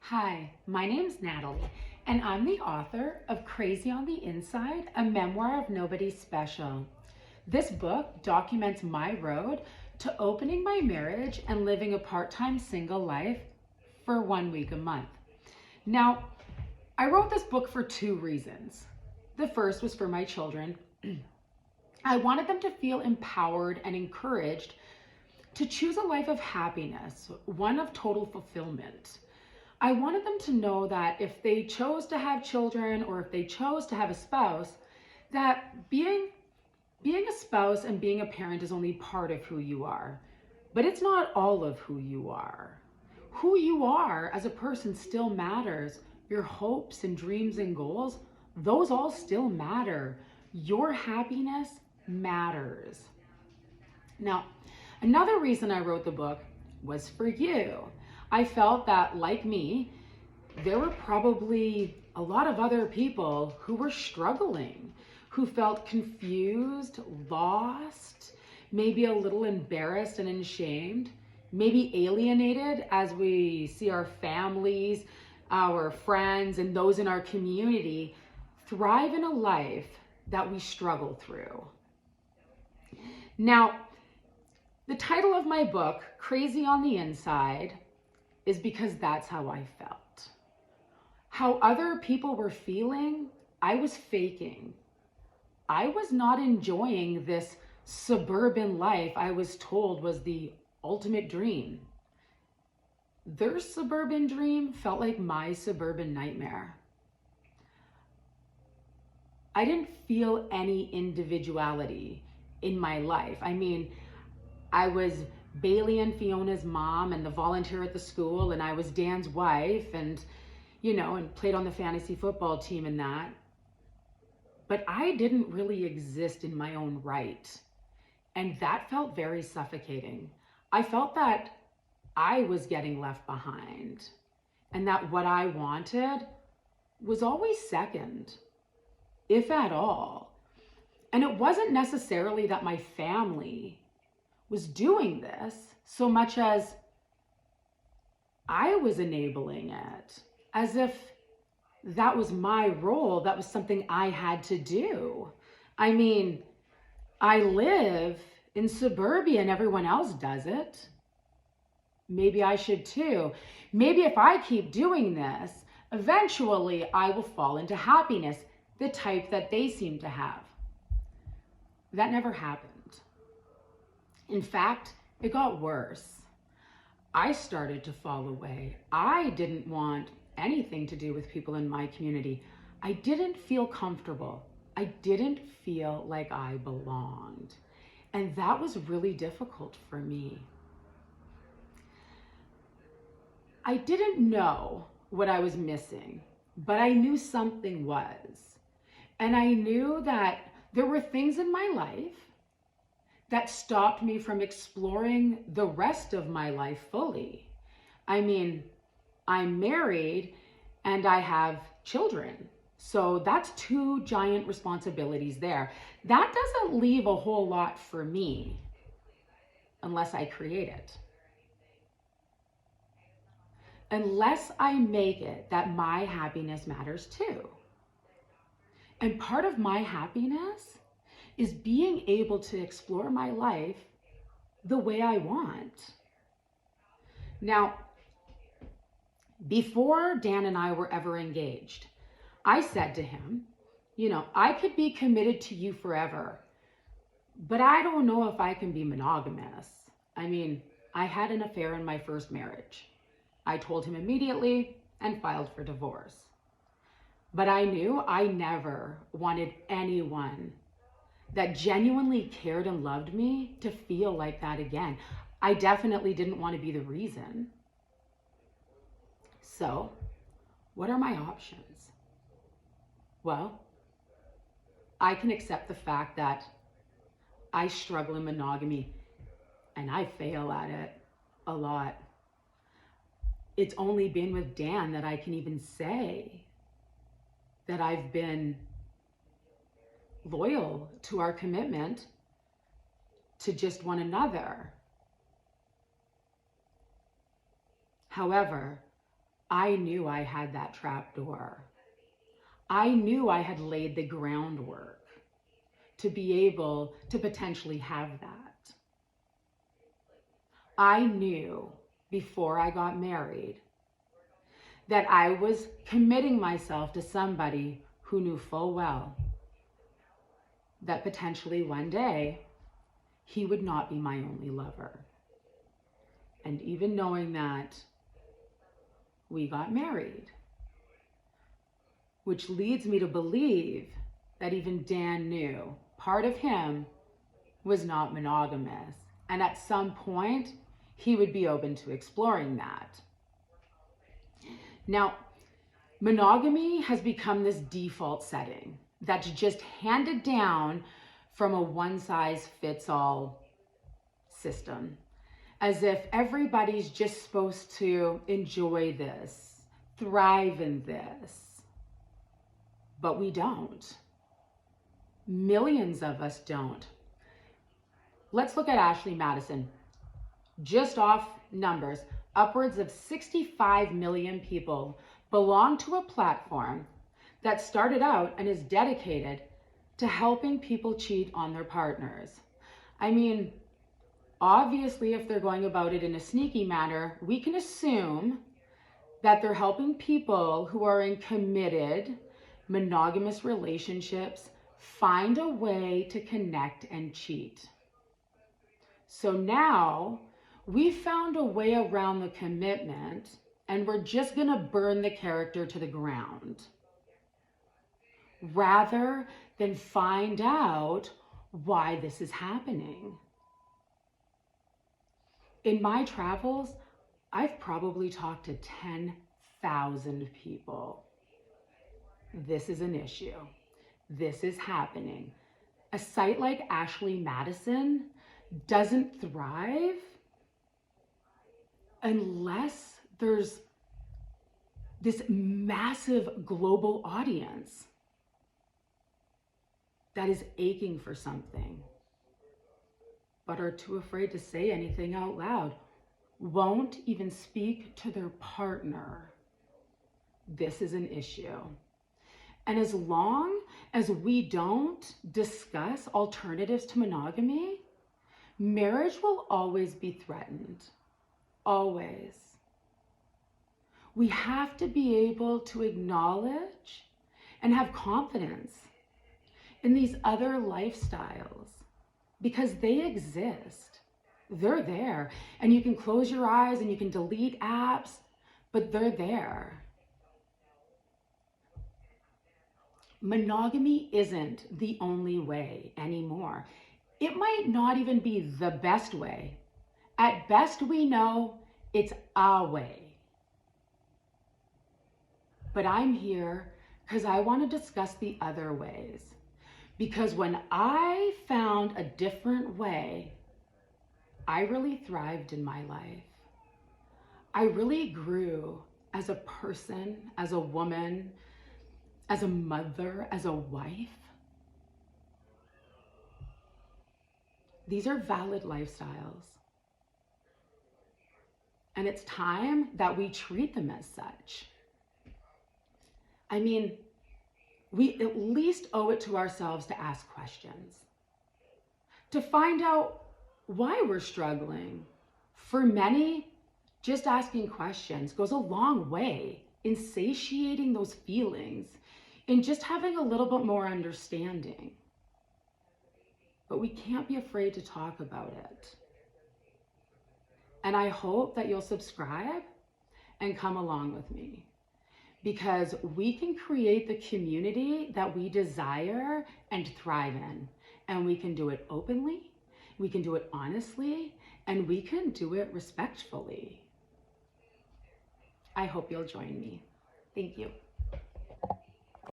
Hi, my name's Natalie, and I'm the author of Crazy on the Inside, a memoir of nobody special. This book documents my road to opening my marriage and living a part-time single life for 1 week a month. Now, I wrote this book for two reasons. The first was for my children. I wanted them to feel empowered and encouraged to choose a life of happiness, one of total fulfillment. I wanted them to know that if they chose to have children or if they chose to have a spouse, that being a spouse and being a parent is only part of who you are, but it's not all of who you are. Who you are as a person still matters. Your hopes and dreams and goals, those all still matter. Your happiness matters. Now, another reason I wrote the book was for you. I felt that, like me, there were probably a lot of other people who were struggling, who felt confused, lost, maybe a little embarrassed and ashamed, maybe alienated as we see our families, our friends, and those in our community thrive in a life that we struggle through. Now, the title of my book, Crazy on the Inside, is because that's how I felt. How other people were feeling, I was faking. I was not enjoying this suburban life I was told was the ultimate dream. Their suburban dream felt like my suburban nightmare. I didn't feel any individuality in my life. I was Bailey and Fiona's mom and the volunteer at the school, and I was Dan's wife and played on the fantasy football team and that. But I didn't really exist in my own right. And that felt very suffocating. I felt that I was getting left behind and that what I wanted was always second, if at all. And it wasn't necessarily that my family was doing this so much as I was enabling it, as if that was my role, that was something I had to do. I live in suburbia and everyone else does it. Maybe I should too. Maybe if I keep doing this, eventually I will fall into happiness, the type that they seem to have. That never happened. In fact, it got worse. I started to fall away. I didn't want anything to do with people in my community. I didn't feel comfortable. I didn't feel like I belonged. And that was really difficult for me. I didn't know what I was missing, but I knew something was. And I knew that there were things in my life that stopped me from exploring the rest of my life fully. I'm married and I have children. So that's two giant responsibilities there. That doesn't leave a whole lot for me unless I create it. Unless I make it that my happiness matters too. And part of my happiness is being able to explore my life the way I want. Now, before Dan and I were ever engaged, I said to him, I could be committed to you forever, but I don't know if I can be monogamous. I had an affair in my first marriage. I told him immediately and filed for divorce. But I knew I never wanted anyone that genuinely cared and loved me to feel like that again. I definitely didn't want to be the reason. So, what are my options? Well, I can accept the fact that I struggle in monogamy and I fail at it a lot. It's only been with Dan that I can even say that I've been loyal to our commitment to just one another. However, I knew I had that trap door. I knew I had laid the groundwork to be able to potentially have that. I knew before I got married that I was committing myself to somebody who knew full well that potentially one day he would not be my only lover. And even knowing that, we got married, which leads me to believe that even Dan knew part of him was not monogamous. And at some point, he would be open to exploring that. Now, monogamy has become this default setting that's just handed down from a one-size-fits-all system, as if everybody's just supposed to enjoy this, thrive in this. But we don't. Millions of us don't. Let's look at Ashley Madison. Just off numbers, upwards of 65 million people belong to a platform that started out and is dedicated to helping people cheat on their partners. I mean, obviously, if they're going about it in a sneaky manner, we can assume that they're helping people who are in committed, monogamous relationships find a way to connect and cheat. So now we found a way around the commitment, and we're just going to burn the character to the ground, rather than find out why this is happening. In my travels, I've probably talked to 10,000 people. This is an issue. This is happening. A site like Ashley Madison doesn't thrive unless there's this massive global audience that is aching for something, but are too afraid to say anything out loud, won't even speak to their partner. This is an issue. And as long as we don't discuss alternatives to monogamy, marriage will always be threatened. Always. We have to be able to acknowledge and have confidence in these other lifestyles, because they exist. They're there. And you can close your eyes and you can delete apps, but they're there. Monogamy isn't the only way anymore. It might not even be the best way. At best, we know it's our way. But I'm here because I want to discuss the other ways. Because when I found a different way, I really thrived in my life. I really grew as a person, as a woman, as a mother, as a wife. These are valid lifestyles. And it's time that we treat them as such. I mean, we at least owe it to ourselves to ask questions, to find out why we're struggling. For many, just asking questions goes a long way in satiating those feelings, in just having a little bit more understanding. But we can't be afraid to talk about it. And I hope that you'll subscribe and come along with me, because we can create the community that we desire and thrive in. And we can do it openly, we can do it honestly, and we can do it respectfully. I hope you'll join me. Thank you.